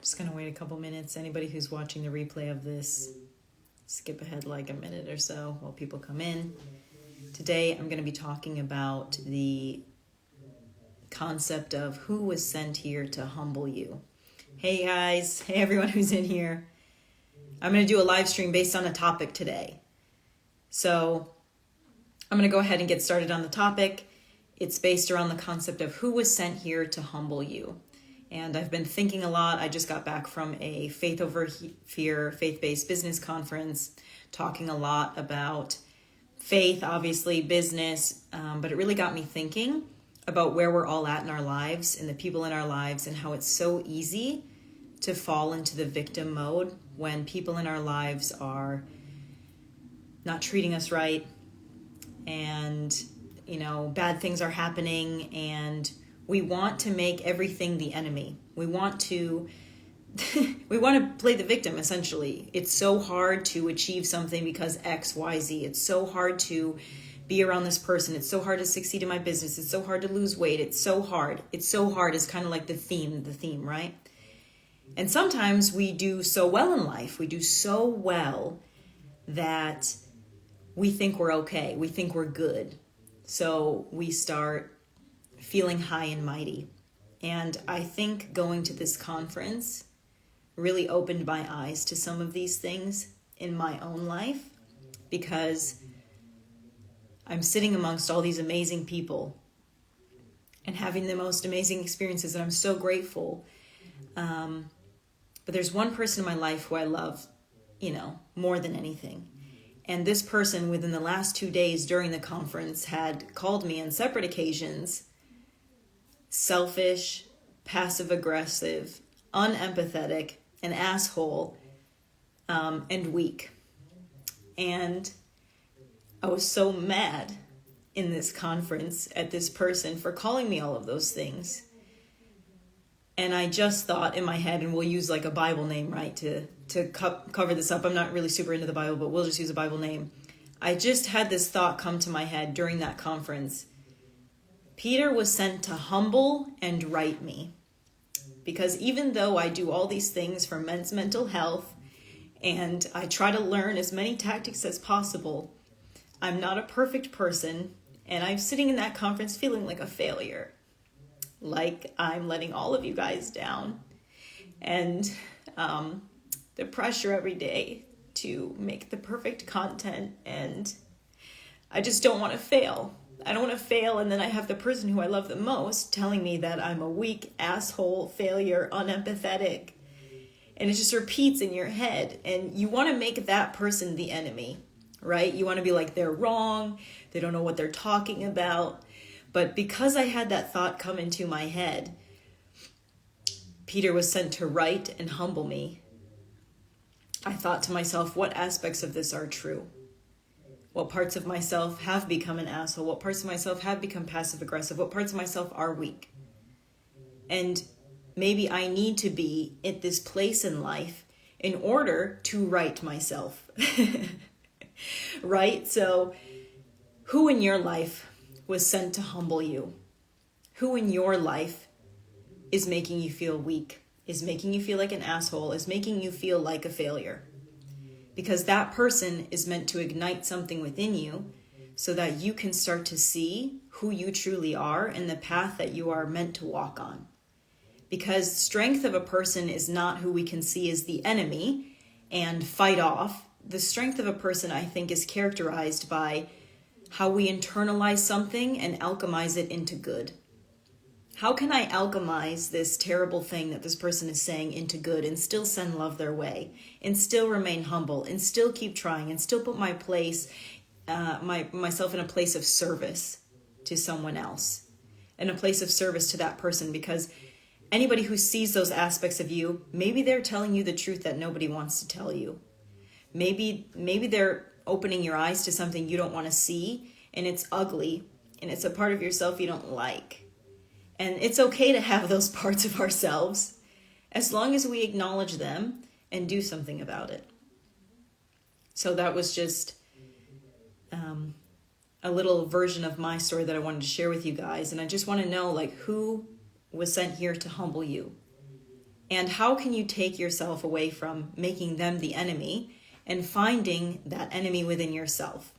Just going to wait a couple minutes. Anybody who's watching the replay of this, skip ahead like a minute or so while people come in. Today, I'm going to be talking about the concept of who was sent here to humble you. Hey guys, hey everyone who's in here. I'm going to do a live stream based on a topic today. So I'm going to go ahead and get started on the topic. It's based around the concept of who was sent here to humble you. And I've been thinking a lot. I just got back from a Faith Over Fear, faith-based business conference, talking a lot about faith, obviously, business, but it really got me thinking about where we're all at in our lives and the people in our lives and how it's so easy to fall into the victim mode when people in our lives are not treating us right and, bad things are happening and we want to make everything the enemy. We want to play the victim, essentially. It's so hard to achieve something because X, Y, Z. It's so hard to be around this person. It's so hard to succeed in my business. It's so hard to lose weight. It's so hard. It's so hard is kind of like the theme, right? And sometimes we do so well in life. We do so well that we think we're okay. We think we're good. So we start feeling high and mighty. And I think going to this conference really opened my eyes to some of these things in my own life, because I'm sitting amongst all these amazing people and having the most amazing experiences, and I'm so grateful. But there's one person in my life who I love, more than anything. And this person within the last 2 days during the conference had called me on separate occasions selfish, passive-aggressive, unempathetic, an asshole, and weak. And I was so mad in this conference at this person for calling me all of those things. And I just thought in my head, and we'll use like a Bible name, right, to cover this up. I'm not really super into the Bible, but we'll just use a Bible name. I just had this thought come to my head during that conference. Peter was sent to humble and right me. Because even though I do all these things for men's mental health, and I try to learn as many tactics as possible, I'm not a perfect person, and I'm sitting in that conference feeling like a failure. Like I'm letting all of you guys down. And the pressure every day to make the perfect content, and I just don't want to fail. I don't want to fail, and then I have the person who I love the most telling me that I'm a weak, asshole, failure, unempathetic. And it just repeats in your head. And you want to make that person the enemy, right? You want to be like, they're wrong. They don't know what they're talking about. But because I had that thought come into my head, Peter was sent to right and humble me. I thought to myself, what aspects of this are true? What parts of myself have become an asshole? What parts of myself have become passive-aggressive? What parts of myself are weak? And maybe I need to be at this place in life in order to right myself. Right? So who in your life was sent to humble you? Who in your life is making you feel weak, is making you feel like an asshole, is making you feel like a failure? Because that person is meant to ignite something within you so that you can start to see who you truly are and the path that you are meant to walk on. Because strength of a person is not who we can see as the enemy and fight off. The strength of a person, I think, is characterized by how we internalize something and alchemize it into good. How can I alchemize this terrible thing that this person is saying into good and still send love their way and still remain humble and still keep trying and still put myself in a place of service to someone else, in a place of service to that person? Because anybody who sees those aspects of you, maybe they're telling you the truth that nobody wants to tell you. Maybe they're opening your eyes to something you don't want to see, and it's ugly and it's a part of yourself you don't like. And it's okay to have those parts of ourselves as long as we acknowledge them and do something about it. So that was just a little version of my story that I wanted to share with you guys. And I just want to know, who was sent here to humble you? And how can you take yourself away from making them the enemy and finding that enemy within yourself?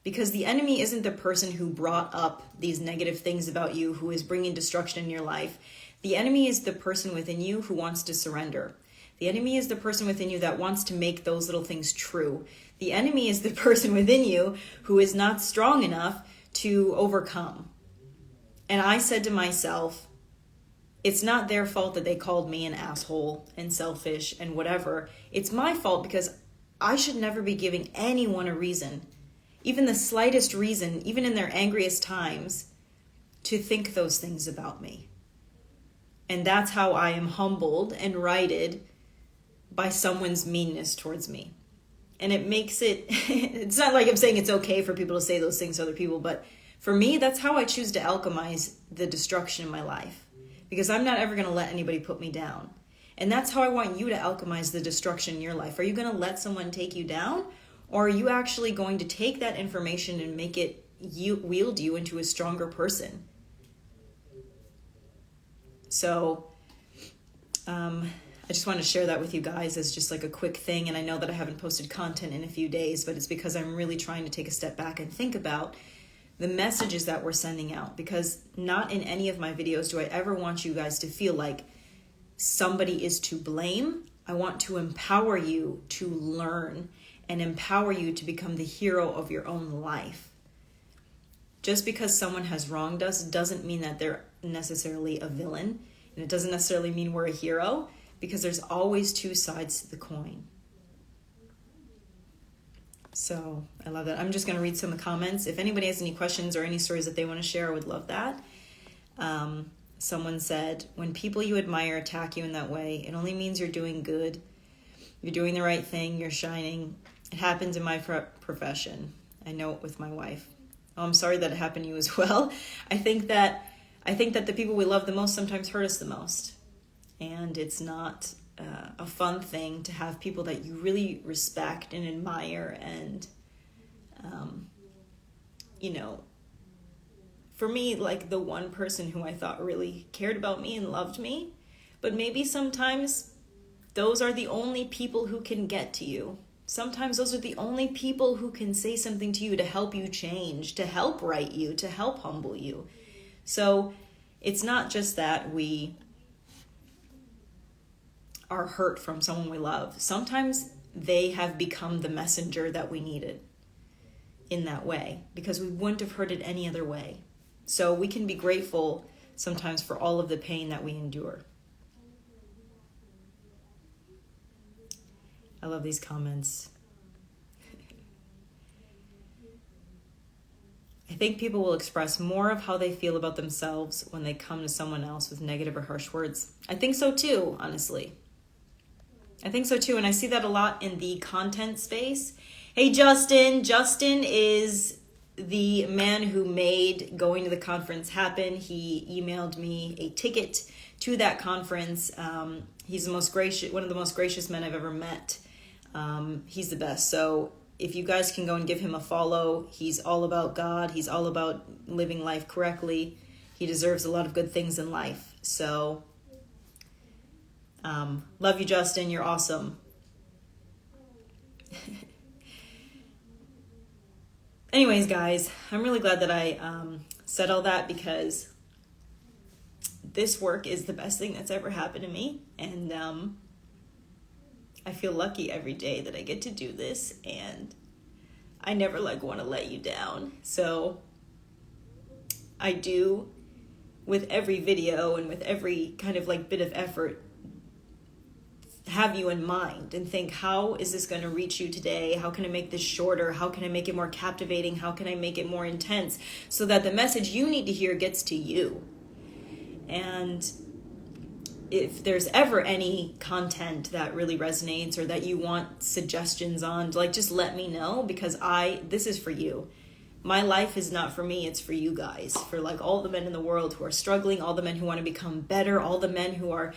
Because the enemy isn't the person who brought up these negative things about you, who is bringing destruction in your life. The enemy is the person within you who wants to surrender. The enemy is the person within you that wants to make those little things true. The enemy is the person within you who is not strong enough to overcome. And I said to myself, it's not their fault that they called me an asshole and selfish and whatever. It's my fault because I should never be giving anyone a reason, even the slightest reason, even in their angriest times, to think those things about me. And that's how I am humbled and righted by someone's meanness towards me. And it makes it, it's not like I'm saying it's okay for people to say those things to other people, but for me, that's how I choose to alchemize the destruction in my life. Because I'm not ever going to let anybody put me down. And that's how I want you to alchemize the destruction in your life. Are you going to let someone take you down? Or are you actually going to take that information and make it wield you into a stronger person? So I just want to share that with you guys as just like a quick thing. And I know that I haven't posted content in a few days, but it's because I'm really trying to take a step back and think about the messages that we're sending out, because not in any of my videos do I ever want you guys to feel like somebody is to blame. I want to empower you to learn and empower you to become the hero of your own life. Just because someone has wronged us doesn't mean that they're necessarily a villain, and it doesn't necessarily mean we're a hero, because there's always two sides to the coin. So I love that. I'm just going to read some of the comments. If anybody has any questions or any stories that they want to share, I would love that. Someone said, when people you admire attack you in that way, it only means you're doing good. You're doing the right thing. You're shining. It happens in my profession. I know it with my wife. Oh, I'm sorry that it happened to you as well. I think that the people we love the most sometimes hurt us the most. And it's not a fun thing to have people that you really respect and admire and, for me, like the one person who I thought really cared about me and loved me, but maybe sometimes those are the only people who can get to you. Sometimes those are the only people who can say something to you to help you change, to help right you, to help humble you. So it's not just that we are hurt from someone we love. Sometimes they have become the messenger that we needed in that way, because we wouldn't have heard it any other way. So we can be grateful sometimes for all of the pain that we endure. I love these comments. I think people will express more of how they feel about themselves when they come to someone else with negative or harsh words. I think so too, honestly. I think so too, and I see that a lot in the content space. Hey, Justin. Justin is the man who made going to the conference happen. He emailed me a ticket to that conference. He's one of the most gracious men I've ever met. He's the best. So if you guys can go and give him a follow, he's all about God. He's all about living life correctly. He deserves a lot of good things in life. So love you, Justin. You're awesome. Anyways, guys, I'm really glad that I said all that, because this work is the best thing that's ever happened to me. And I feel lucky every day that I get to do this, and I never want to let you down. So I do, with every video and with every kind of bit of effort, have you in mind and think, how is this going to reach you today? How can I make this shorter? How can I make it more captivating? How can I make it more intense so that the message you need to hear gets to you? And if there's ever any content that really resonates or that you want suggestions on, just let me know, because this is for you. My life is not for me, it's for you guys, for all the men in the world who are struggling, all the men who want to become better, all the men who are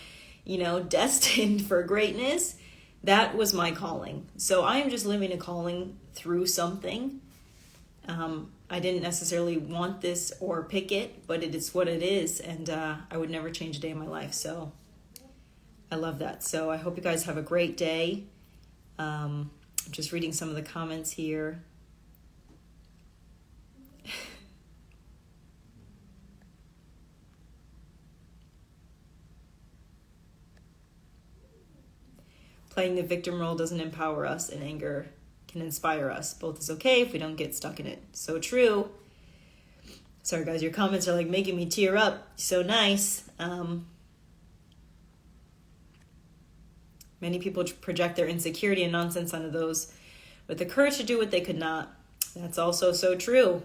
destined for greatness. That was my calling. So I am just living a calling through something. I didn't necessarily want this or pick it, but it is what it is. And I would never change a day in my life. So I love that. So I hope you guys have a great day. I'm just reading some of the comments here. Playing the victim role doesn't empower us, and anger can inspire us. Both is okay if we don't get stuck in it. So true. Sorry, guys, your comments are like making me tear up. So nice. Many people project their insecurity and nonsense onto those with the courage to do what they could not. That's also so true.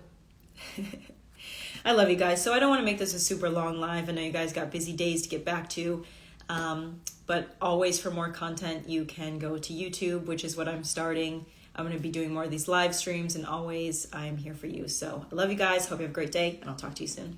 I love you guys. So I don't want to make this a super long live. I know you guys got busy days to get back to. But always, for more content, you can go to YouTube, which is what I'm starting. I'm going to be doing more of these live streams, and always I'm here for you. So I love you guys. Hope you have a great day, and I'll talk to you soon.